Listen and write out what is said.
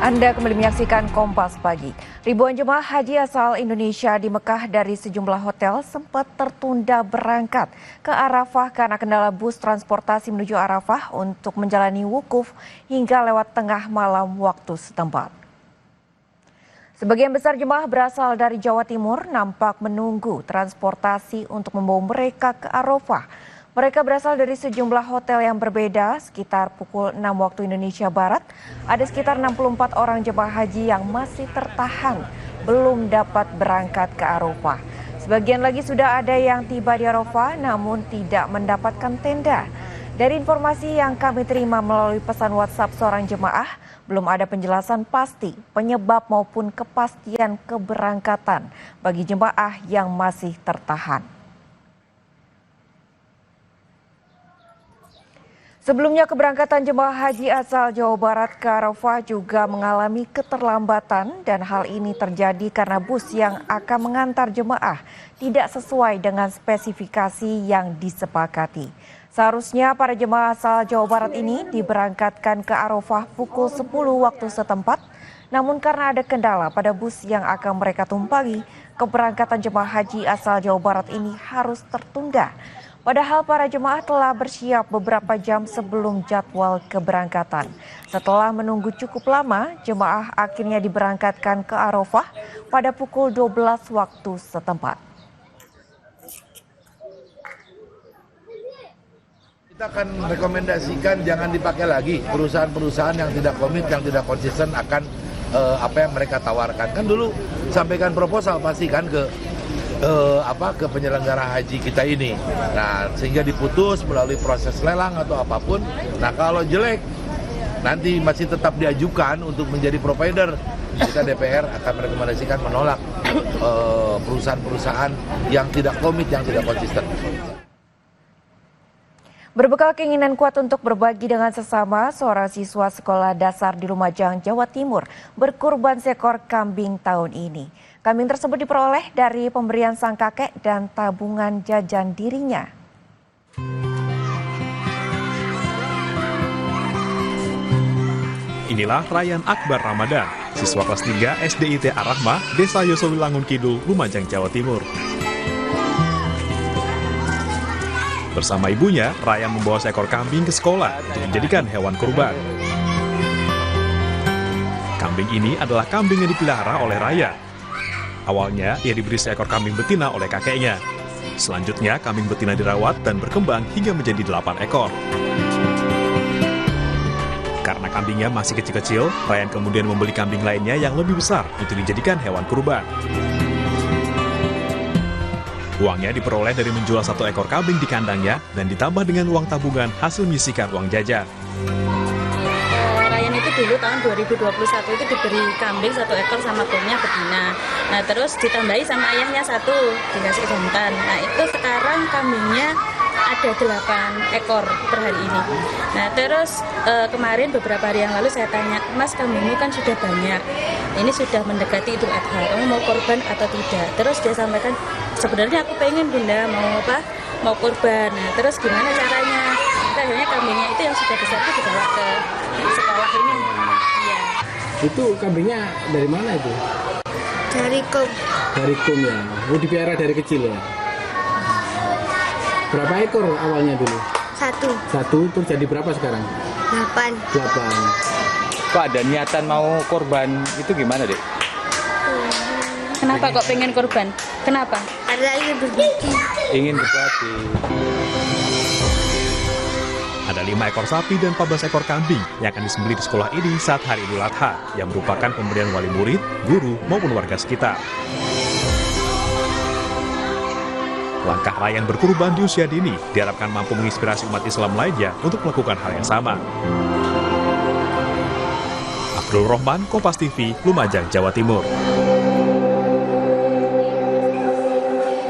Anda kembali menyaksikan Kompas Pagi. Ribuan jemaah haji asal Indonesia di Mekah dari sejumlah hotel sempat tertunda berangkat ke Arafah karena kendala bus transportasi menuju Arafah untuk menjalani wukuf hingga lewat tengah malam waktu setempat. Sebagian besar jemaah berasal dari Jawa Timur nampak menunggu transportasi untuk membawa mereka ke Arafah. Mereka berasal dari sejumlah hotel yang berbeda. Sekitar pukul 6 waktu Indonesia Barat, ada sekitar 64 orang jemaah haji yang masih tertahan belum dapat berangkat ke Arafah. Sebagian lagi sudah ada yang tiba di Arafah namun tidak mendapatkan tenda. Dari informasi yang kami terima melalui pesan WhatsApp seorang jemaah, belum ada penjelasan pasti penyebab maupun kepastian keberangkatan bagi jemaah yang masih tertahan. Sebelumnya keberangkatan jemaah haji asal Jawa Barat ke Arafah juga mengalami keterlambatan dan hal ini terjadi karena bus yang akan mengantar jemaah tidak sesuai dengan spesifikasi yang disepakati. Seharusnya para jemaah asal Jawa Barat ini diberangkatkan ke Arafah pukul 10 waktu setempat, namun karena ada kendala pada bus yang akan mereka tumpangi, keberangkatan jemaah haji asal Jawa Barat ini harus tertunda. Padahal para jemaah telah bersiap beberapa jam sebelum jadwal keberangkatan. Setelah menunggu cukup lama, jemaah akhirnya diberangkatkan ke Arafah pada pukul 12 waktu setempat. Kita akan rekomendasikan jangan dipakai lagi perusahaan-perusahaan yang tidak komit, yang tidak konsisten akan apa yang mereka tawarkan. Kan dulu sampaikan proposal pasti kan ke penyelenggara haji kita ini. Nah, sehingga diputus melalui proses lelang atau apapun. Nah, kalau jelek nanti masih tetap diajukan untuk menjadi provider. Kita DPR akan merekomendasikan menolak perusahaan-perusahaan yang tidak komit, yang tidak konsisten. Berbekal keinginan kuat untuk berbagi dengan sesama, seorang siswa sekolah dasar di Lumajang, Jawa Timur berkurban seekor kambing tahun ini. Kambing tersebut diperoleh dari pemberian sang kakek dan tabungan jajan dirinya. Inilah Ryan Akbar Ramadan, siswa kelas 3 SDIT Ar-Rahmah, Desa Yosowilangun Kidul, Lumajang, Jawa Timur. Bersama ibunya, Ryan membawa seekor kambing ke sekolah untuk dijadikan hewan kurban. Kambing ini adalah kambing yang dipelihara oleh Ryan. Awalnya, ia diberi seekor kambing betina oleh kakeknya. Selanjutnya, kambing betina dirawat dan berkembang hingga menjadi 8 ekor. Karena kambingnya masih kecil-kecil, Ryan kemudian membeli kambing lainnya yang lebih besar untuk dijadikan hewan kurban. Uangnya diperoleh dari menjual 1 ekor kambing di kandangnya dan ditambah dengan uang tabungan hasil menyisihkan uang jajan. Ryan itu dulu tahun 2021 itu diberi kambing 1 ekor sama tuanya betina. Nah terus ditambahi sama ayahnya 1 dikasih jantan. Nah itu sekarang kambingnya ada 8 ekor per hari ini. Nah terus kemarin beberapa hari yang lalu saya tanya, Mas kambingmu kan sudah banyak, ini sudah mendekati Idul Adha, kamu mau korban atau tidak? Terus dia sampaikan, sebenarnya aku pengen bunda mau korban. Nah terus gimana caranya? Akhirnya kambingnya itu yang sudah besar itu dibawa ke sekolah ini. Iya. Itu kambingnya dari mana itu? Dari kum. Dari kum ya. Mau dipelihara dari kecil ya. Berapa ekor awalnya dulu? 1. Terus jadi berapa sekarang? 8. 8. Kok ada niatan mau korban itu gimana, Dek? Kenapa kok pengen korban? Kenapa? Karena ingin berbagi. Ingin berbagi. Ada 5 ekor sapi dan 14 ekor kambing yang akan disembelih di sekolah ini saat hari Idul Adha, yang merupakan pemberian wali murid, guru, maupun warga sekitar. Langkah Ryan berkurban di usia dini diharapkan mampu menginspirasi umat Islam lainnya untuk melakukan hal yang sama. Abdul Rahman, Kompas TV, Lumajang, Jawa Timur.